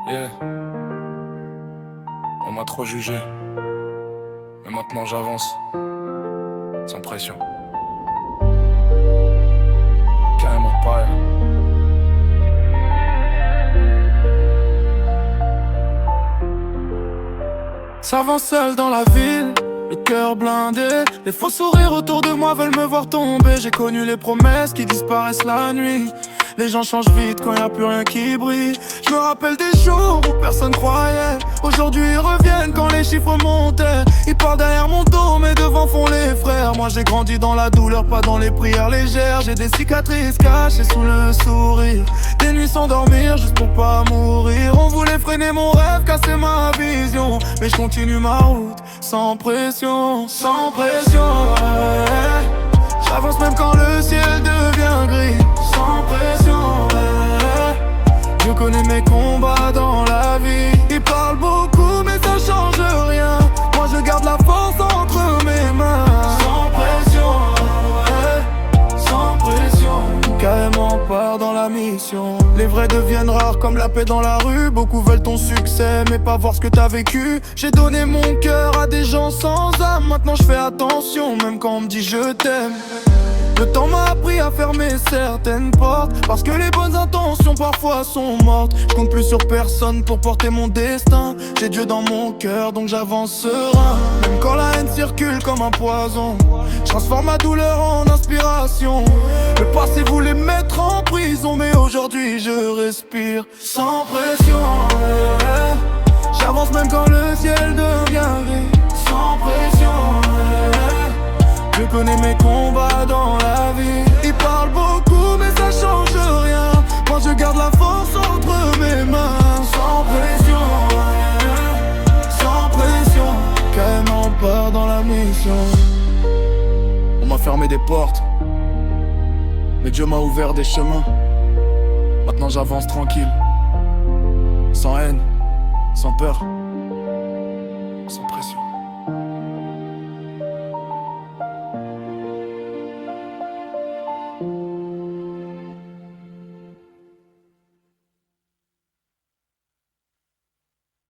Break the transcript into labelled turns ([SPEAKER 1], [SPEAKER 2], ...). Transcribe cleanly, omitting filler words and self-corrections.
[SPEAKER 1] Yeah, on m'a trop jugé, mais maintenant j'avance, sans pression. Carrément pas. S'avance seul dans la ville, le cœur blindé. Les faux sourires autour de moi veulent me voir tomber. J'ai connu les promesses qui disparaissent la nuit. Les gens changent vite quand y a plus rien qui brille. Je me rappelle des jours où personne croyait. Aujourd'hui ils reviennent quand les chiffres montaient. Ils parlent derrière mon dos mais devant font les frères. Moi j'ai grandi dans la douleur, pas dans les prières légères. J'ai des cicatrices cachées sous le sourire. Des nuits sans dormir juste pour pas mourir. On voulait freiner mon rêve, casser ma vision. Mais je continue ma route sans pression. Sans pression, ouais. J'avance même quand le ciel devient gris. Sans pression, ouais. Je connais mes combats dans la vie. Ils parlent beaucoup mais ça change rien. Moi je garde la force entre mes mains. Sans pression, ouais. Sans pression. Carrément part dans la mission. Les vrais deviennent rares comme la paix dans la rue. Beaucoup veulent ton succès mais pas voir ce que t'as vécu. J'ai donné mon cœur à des gens sans âme. Maintenant je fais attention même quand on me dit je t'aime. Le temps m'a appris à fermer certaines portes. Parce que les bonnes intentions parfois sont mortes. Je compte plus sur personne pour porter mon destin. J'ai Dieu dans mon cœur donc j'avance serein. Même quand la haine circule comme un poison, je transforme ma douleur en inspiration. Le passé voulait me mettre en prison, mais aujourd'hui je respire sans pression, ouais. J'avance même quand le ciel devient gris. Sans pression, ouais. Je connais mes combats dans la vie. Ils parlent beaucoup mais ça change rien. Moi je garde la force entre mes mains. Sans pression, ouais. Sans pression. Carrément part dans la mission. On m'a fermé des portes, mais Dieu m'a ouvert des chemins. Maintenant j'avance tranquille, sans haine, sans peur.